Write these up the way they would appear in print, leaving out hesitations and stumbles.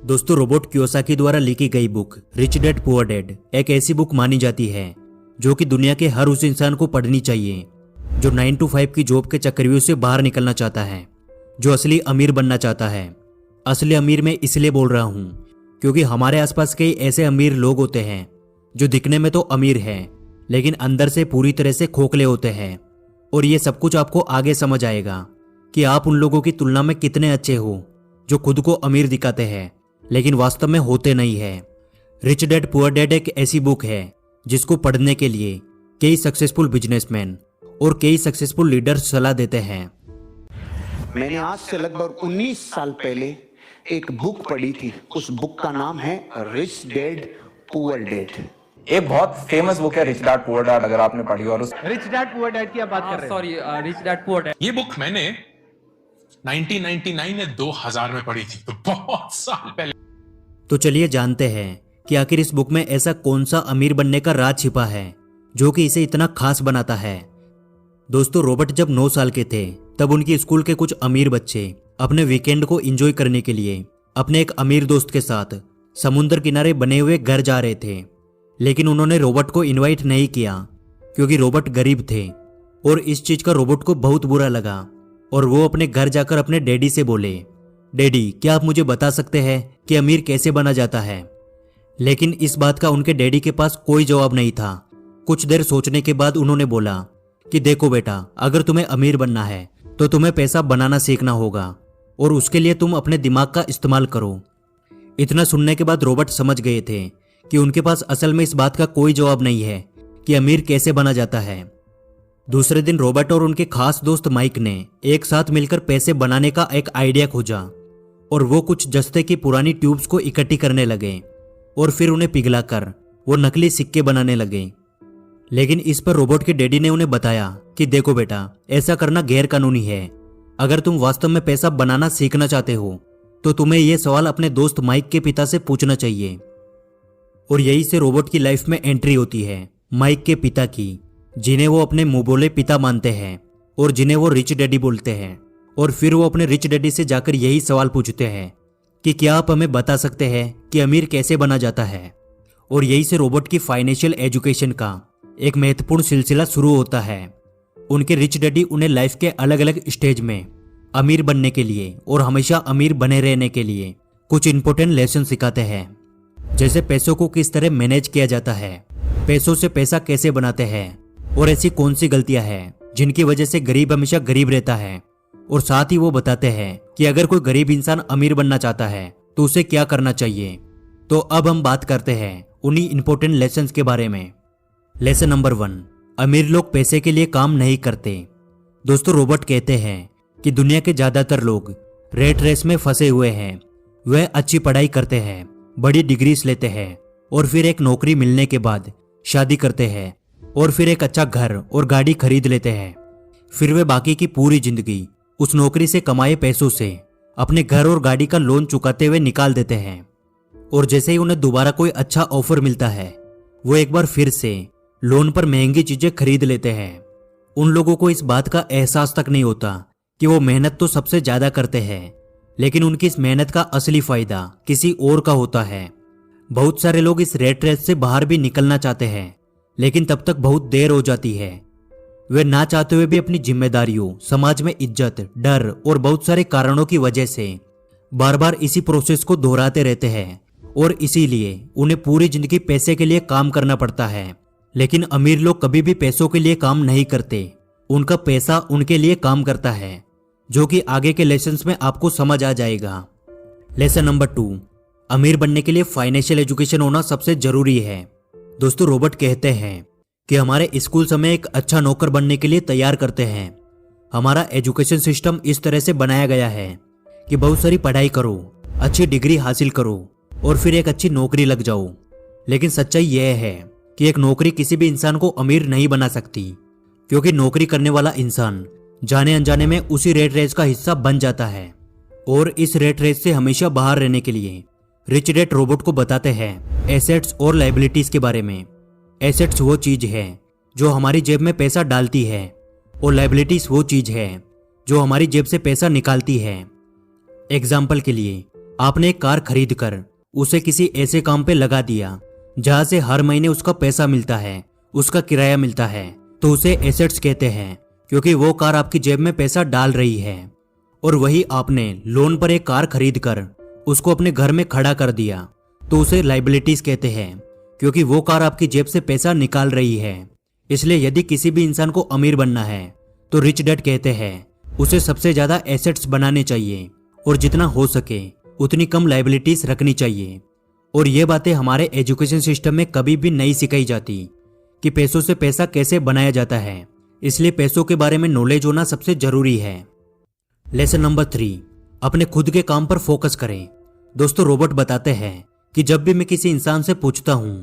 दोस्तों, Robert Kiyosaki द्वारा लिखी गई book rich dad poor dad एक ऐसी बुक मानी जाती है जो कि दुनिया के हर उस इंसान को पढ़नी चाहिए जो 9 to 5 की जॉब के चक्रव्यूह से बाहर निकलना चाहता है, जो असली अमीर बनना चाहता है। असली अमीर मैं इसलिए बोल रहा हूँ क्योंकि हमारे आसपास कई ऐसे अमीर लोग होते हैं जो दिखने में तो अमीर हैं लेकिन अंदर से पूरी तरह से खोखले होते हैं। और ये सब कुछ आपको आगे समझ आएगा कि आप उन लोगों की तुलना में कितने अच्छे हो जो खुद को अमीर दिखाते हैं लेकिन वास्तव में होते नहीं है। रिच डैड पुअर डैड एक ऐसी बुक है जिसको पढ़ने के लिए कई सक्सेसफुल बिजनेसमैन और कई सक्सेसफुल लीडर्स सलाह देते हैं। मैंने आज से लगभग 19 साल पहले एक बुक पढ़ी थी। उस बुक का नाम है रिच डैड पुअर डैड। एक बहुत फेमस बुक है रिच डैड पुअर डैड, अगर आपने पढ़ी और उस रिच डैड पुअर डैड की आप बात कर रहे हैं। Sorry, rich dad poor dad. ये बुक मैंने 1999 या 2000 में पढ़ी थी, तो बहुत साल पहले। तो चलिए जानते हैं कि आखिर इस बुक में ऐसा कौन सा अमीर बनने का राज छिपा है जो कि इसे इतना खास बनाता है। दोस्तों, रॉबर्ट जब 9 साल के थे तब उनकी स्कूल के कुछ अमीर बच्चे अपने वीकेंड को एंजॉय करने के लिए अपने एक अमीर दोस्त के साथ समुद्र किनारे बने हुए घर जा रहे थे। लेकिन उन्होंने रॉबर्ट को इनवाइट नहीं किया क्योंकि रॉबर्ट गरीब थे और इस चीज का रॉबर्ट को बहुत बुरा लगा और वो अपने घर जाकर अपने डैडी से बोले, डैडी क्या आप मुझे बता सकते हैं कि अमीर कैसे बना जाता है। लेकिन इस बात का उनके डैडी के पास कोई जवाब नहीं था। कुछ देर सोचने के बाद उन्होंने बोला कि देखो बेटा, अगर तुम्हें अमीर बनना है तो तुम्हें पैसा बनाना सीखना होगा और उसके लिए तुम अपने दिमाग का इस्तेमाल करो। इतना सुनने के बाद रॉबर्ट समझ गए थे कि उनके पास असल में इस बात का कोई जवाब नहीं है कि अमीर कैसे बना जाता है। दूसरे दिन रॉबर्ट और उनके खास दोस्त माइक ने एक साथ मिलकर पैसे बनाने का एक आइडिया खोजा और वो कुछ जस्ते की पुरानी ट्यूब्स को इकट्ठी करने लगे और फिर उन्हें पिघलाकर वो नकली सिक्के बनाने लगे। लेकिन इस पर रॉबर्ट के डैडी ने उन्हें बताया कि देखो बेटा, ऐसा करना गैर कानूनी है। अगर तुम वास्तव में पैसा बनाना सीखना चाहते हो तो तुम्हें यह सवाल अपने दोस्त माइक के पिता से पूछना चाहिए। और यही से रॉबर्ट की लाइफ में एंट्री होती है माइक के पिता की, जिन्हें वो अपने मुंह बोले पिता मानते हैं और जिन्हें वो रिच डैडी बोलते हैं। और फिर वो अपने रिच डैडी से जाकर यही सवाल पूछते हैं कि क्या आप हमें बता सकते हैं कि अमीर कैसे बना जाता है। और यही से रॉबर्ट की फाइनेंशियल एजुकेशन का एक महत्वपूर्ण सिलसिला शुरू होता है। उनके रिच डैडी उन्हें लाइफ के अलग अलग स्टेज में अमीर बनने के लिए और हमेशा अमीर बने रहने के लिए कुछ इंपॉर्टेंट लेसन सिखाते हैं, जैसे पैसों को किस तरह मैनेज किया जाता है, पैसों से पैसा कैसे बनाते हैं और ऐसी कौन सी गलतियां हैं जिनकी वजह से गरीब हमेशा गरीब रहता है। और साथ ही वो बताते हैं कि अगर कोई गरीब इंसान अमीर बनना चाहता है तो उसे क्या करना चाहिए। तो अब हम बात करते हैं उन्हीं इंपॉर्टेंट लेसन्स के बारे में। लेसन नंबर 1, अमीर लोग पैसे के लिए काम नहीं करते। दोस्तों, रॉबर्ट कहते हैं कि दुनिया के ज्यादातर लोग रेट रेस में फंसे हुए हैं। वह अच्छी पढ़ाई करते हैं, बड़ी डिग्रीज लेते हैं और फिर एक नौकरी मिलने के बाद शादी करते हैं और फिर एक अच्छा घर और गाड़ी खरीद लेते हैं। फिर वे बाकी की पूरी जिंदगी उस नौकरी से कमाए पैसों से अपने घर और गाड़ी का लोन चुकाते हुए निकाल देते हैं। और जैसे ही उन्हें दोबारा कोई अच्छा ऑफर मिलता है वो एक बार फिर से लोन पर महंगी चीजें खरीद लेते हैं। उन लोगों को इस बात का एहसास तक नहीं होता कि वो मेहनत तो सबसे ज्यादा करते हैं, लेकिन उनकी इस मेहनत का असली फायदा किसी और का होता है। बहुत सारे लोग इस रेट रेस से बाहर भी निकलना चाहते हैं, लेकिन तब तक बहुत देर हो जाती है। वे ना चाहते हुए भी अपनी जिम्मेदारियों, समाज में इज्जत, डर और बहुत सारे कारणों की वजह से बार बार इसी प्रोसेस को दोहराते रहते हैं और इसीलिए उन्हें पूरी जिंदगी पैसे के लिए काम करना पड़ता है। लेकिन अमीर लोग कभी भी पैसों के लिए काम नहीं करते, उनका पैसा उनके लिए काम करता है, जो कि आगे के लेसन्स में आपको समझ आ जाएगा। लेसन नंबर 2, अमीर बनने के लिए फाइनेंशियल एजुकेशन होना सबसे जरूरी है। दोस्तों, रॉबर्ट कहते हैं कि हमारे स्कूल हमें एक अच्छा नौकर बनने के लिए तैयार करते हैं। हमारा एजुकेशन सिस्टम इस तरह से बनाया गया है कि बहुत सारी पढ़ाई करो, अच्छी डिग्री हासिल करो और फिर एक अच्छी नौकरी लग जाओ। लेकिन सच्चाई यह है कि एक नौकरी किसी भी इंसान को अमीर नहीं बना सकती, क्योंकि नौकरी करने वाला इंसान जाने अनजाने में उसी रेट रेस का हिस्सा बन जाता है। और इस रेट रेस से हमेशा बाहर रहने के लिए रिच डैड रॉबर्ट को बताते हैं एसेट्स और लायबिलिटीज के बारे में। एसेट्स वो चीज है जो हमारी जेब में पैसा डालती है और लायबिलिटीज वो चीज है जो हमारी जेब से पैसा निकालती है। एग्जाम्पल के लिए आपने एक कार खरीद कर उसे किसी ऐसे काम पे लगा दिया जहां से हर महीने उसका पैसा मिलता है, उसका किराया मिलता है, तो उसे एसेट्स कहते हैं, क्योंकि वो कार आपकी जेब में पैसा डाल रही है। और वही आपने लोन पर एक कार खरीद कर उसको अपने घर में खड़ा कर दिया तो उसे लाइबिलिटीज कहते हैं, क्योंकि वो कार आपकी जेब से पैसा निकाल रही है। इसलिए यदि किसी भी इंसान को अमीर बनना है तो रिच डैड कहते हैं उसे सबसे ज्यादा एसेट्स बनाने चाहिए और जितना हो सके उतनी कम लाइबिलिटीज रखनी चाहिए। और ये बातें हमारे एजुकेशन सिस्टम में कभी भी नहीं सिखाई जाती कि पैसों से पैसा कैसे बनाया जाता है। इसलिए पैसों के बारे में नॉलेज होना सबसे जरूरी है। लेसन नंबर 3, अपने खुद के काम पर फोकस करें। दोस्तों, रॉबर्ट बताते हैं कि जब भी मैं किसी इंसान से पूछता हूं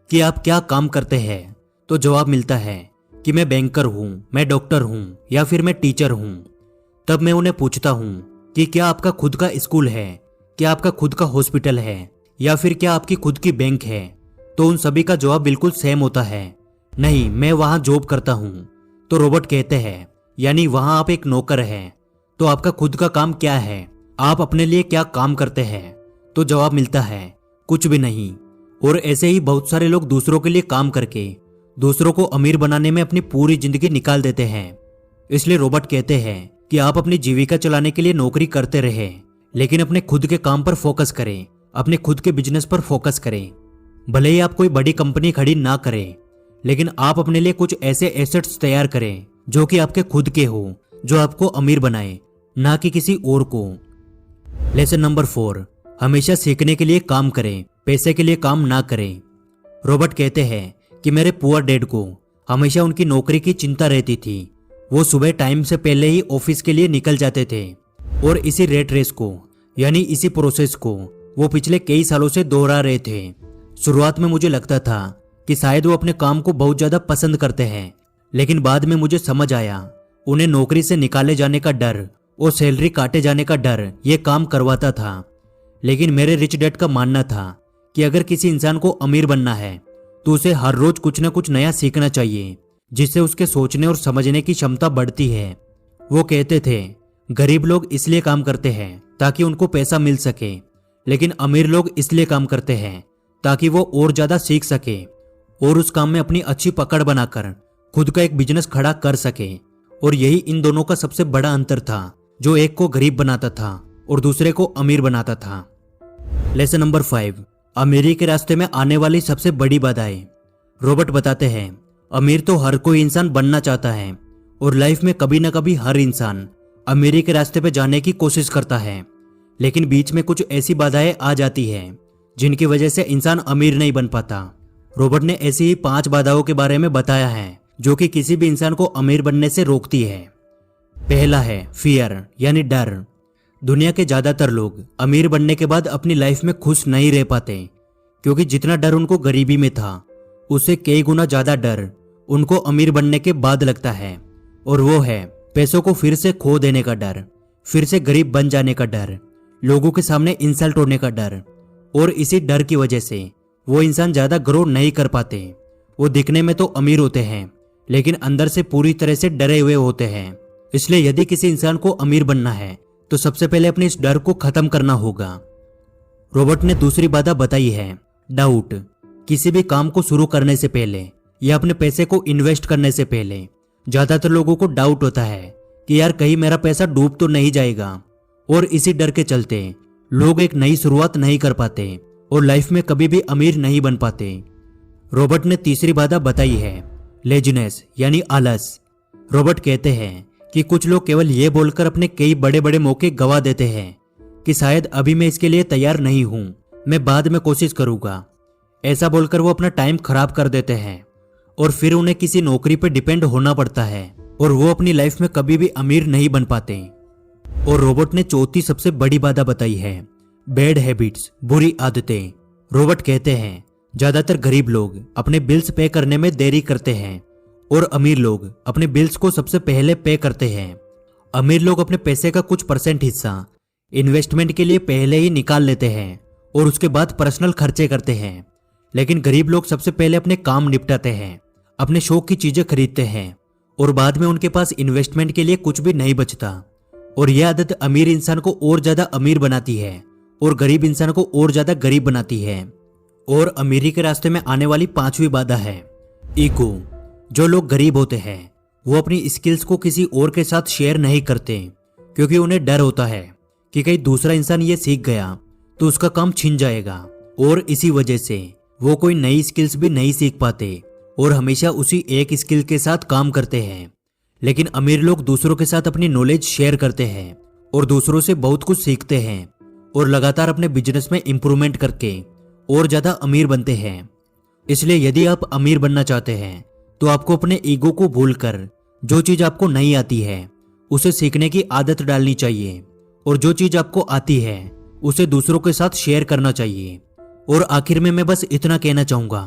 कि आप क्या काम करते हैं, तो जवाब मिलता है कि मैं बैंकर हूं, मैं डॉक्टर हूं या फिर मैं टीचर हूं। तब मैं उन्हें पूछता हूं कि क्या आपका खुद का स्कूल है, क्या आपका खुद का हॉस्पिटल है या फिर क्या आपकी खुद की बैंक है, तो उन सभी का जवाब बिल्कुल सेम होता है, नहीं, मैं वहां जॉब करता हूं। तो रॉबर्ट कहते हैं यानी वहां आप एक नौकर हैं। तो आपका खुद का काम क्या है, आप अपने लिए क्या काम करते हैं? तो जवाब मिलता है कुछ भी नहीं। और ऐसे ही बहुत सारे लोग दूसरों के लिए काम करके दूसरों को अमीर बनाने में अपनी पूरी जिंदगी निकाल देते हैं। इसलिए रॉबर्ट कहते हैं कि आप अपनी जीविका चलाने के लिए नौकरी करते रहे, लेकिन अपने खुद के काम पर फोकस करें, अपने खुद के बिजनेस पर फोकस करें। भले ही आप कोई बड़ी कंपनी खड़ी ना करें, लेकिन आप अपने लिए कुछ ऐसे एसेट्स तैयार करें जो कि आपके खुद के हो, जो आपको अमीर बनाए, ना कि किसी और को। लेसन नंबर 4, हमेशा सीखने के लिए काम करें, पैसे के लिए काम ना करें। रॉबर्ट कहते हैं कि मेरे पुअर डैड को हमेशा उनकी नौकरी की चिंता रहती थी। वो सुबह टाइम से पहले ही ऑफिस के लिए निकल जाते थे और इसी रेट रेस को यानी इसी प्रोसेस को वो पिछले कई सालों से दोहरा रहे थे। शुरुआत में मुझे लगता था कि शायद वो अपने काम को बहुत ज्यादा पसंद करते हैं, लेकिन बाद में मुझे समझ आया उन्हें नौकरी से निकाले जाने का डर और सैलरी काटे जाने का डर ये काम करवाता था। लेकिन मेरे रिच डैड का मानना था कि अगर किसी इंसान को अमीर बनना है तो उसे हर रोज कुछ न कुछ नया सीखना चाहिए, जिससे उसके सोचने और समझने की क्षमता बढ़ती है। वो कहते थे गरीब लोग इसलिए काम करते हैं ताकि उनको पैसा मिल सके, लेकिन अमीर लोग इसलिए काम करते हैं ताकि वो और ज्यादा सीख सके और उस काम में अपनी अच्छी पकड़ बनाकर खुद का एक बिजनेस खड़ा कर सके। और यही इन दोनों का सबसे बड़ा अंतर था, जो एक को गरीब बनाता था और दूसरे को अमीर बनाता था। लेसन नंबर 5, अमीरी के रास्ते में आने वाली सबसे बड़ी बाधाएं। रॉबर्ट बताते हैं अमीर तो हर कोई इंसान बनना चाहता है और लाइफ में कभी ना कभी हर इंसान अमीरी के रास्ते पे जाने की कोशिश करता है, लेकिन बीच में कुछ ऐसी बाधाएं आ जाती है जिनकी वजह से इंसान अमीर नहीं बन पाता। रॉबर्ट ने ऐसी ही 5 बाधाओं के बारे में बताया है जो कि किसी भी इंसान को अमीर बनने से रोकती है। पहला है फियर यानी डर। दुनिया के ज्यादातर लोग अमीर बनने के बाद अपनी लाइफ में खुश नहीं रह पाते, क्योंकि जितना डर उनको गरीबी में था उससे कई गुना ज्यादा डर उनको अमीर बनने के बाद लगता है। और वो है पैसों को फिर से खो देने का डर, फिर से गरीब बन जाने का डर, लोगों के सामने इंसल्ट होने का डर। और इसी डर की वजह से वो इंसान ज्यादा ग्रो नहीं कर पाते। वो दिखने में तो अमीर होते हैं, लेकिन अंदर से पूरी तरह से डरे हुए होते हैं। इसलिए यदि किसी इंसान को अमीर बनना है तो सबसे पहले अपने इस डर को खत्म करना होगा। रॉबर्ट ने दूसरी बाधा बताई है डाउट। किसी भी काम को शुरू करने से पहले या अपने पैसे को इन्वेस्ट करने से पहले ज्यादातर लोगों को डाउट होता है कि यार कहीं मेरा पैसा डूब तो नहीं जाएगा, और इसी डर के चलते लोग एक नई शुरुआत नहीं कर पाते और लाइफ में कभी भी अमीर नहीं बन पाते। रॉबर्ट ने तीसरी बाधा बताई है लेजीनेस यानी आलस। रॉबर्ट कहते हैं कि कुछ लोग केवल ये बोलकर अपने कई बड़े बड़े मौके गवा देते हैं कि शायद अभी मैं इसके लिए तैयार नहीं हूं, मैं बाद में कोशिश करूंगा। ऐसा बोलकर वो अपना टाइम खराब कर देते हैं और फिर उन्हें किसी नौकरी पर डिपेंड होना पड़ता है और वो अपनी लाइफ में कभी भी अमीर नहीं बन पाते। और रॉबर्ट ने चौथी सबसे बड़ी बाधा बताई है बैड हैबिट्स, बुरी आदतें। रॉबर्ट कहते हैं ज्यादातर गरीब लोग अपने बिल्स पे करने में देरी करते हैं और अमीर लोग अपने बिल्स को सबसे पहले पे करते हैं। अमीर लोग अपने पैसे का कुछ % हिस्सा इन्वेस्टमेंट के लिए पहले ही निकाल लेते हैं और उसके बाद पर्सनल खर्चे करते हैं, लेकिन गरीब लोग सबसे पहले अपने काम निपटाते हैं, अपने शौक की चीजें खरीदते हैं और बाद में उनके पास इन्वेस्टमेंट के लिए कुछ भी नहीं बचता। और यह आदत अमीर इंसान को और ज्यादा अमीर बनाती है और गरीब इंसान को और ज्यादा गरीब बनाती है। और अमीरी के रास्ते में आने वाली 5वीं बाधा है ईगो। जो लोग गरीब होते हैं वो अपनी स्किल्स को किसी और के साथ शेयर नहीं करते, क्योंकि उन्हें डर होता है कि कहीं दूसरा इंसान ये सीख गया तो उसका काम छिन जाएगा, और इसी वजह से वो कोई नई स्किल्स भी नहीं सीख पाते और हमेशा उसी एक स्किल के साथ काम करते हैं। लेकिन अमीर लोग दूसरों के साथ अपनी नॉलेज शेयर करते हैं और दूसरों से बहुत कुछ सीखते हैं और लगातार अपने बिजनेस में इंप्रूवमेंट करके और ज्यादा अमीर बनते हैं। इसलिए यदि आप अमीर बनना चाहते हैं तो आपको अपने ईगो को भूलकर जो चीज आपको नहीं आती है उसे सीखने की आदत डालनी चाहिए, और जो चीज आपको आती है उसे दूसरों के साथ शेयर करना चाहिए। और आखिर में मैं बस इतना कहना चाहूंगा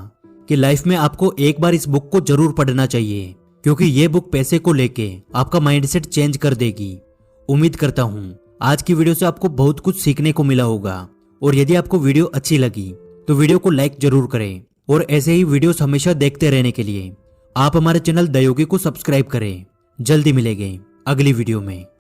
कि लाइफ में आपको एक बार इस बुक को जरूर पढ़ना चाहिए, क्योंकि ये बुक पैसे को लेके आपका माइंडसेट चेंज कर देगी। उम्मीद करता हूं आज की वीडियो से आपको बहुत कुछ सीखने को मिला होगा, और यदि आपको वीडियो अच्छी लगी तो वीडियो को लाइक जरूर करें, और ऐसे ही वीडियोस हमेशा देखते रहने के लिए आप हमारे चैनल द योगी को सब्सक्राइब करें। जल्दी मिलेंगे अगली वीडियो में।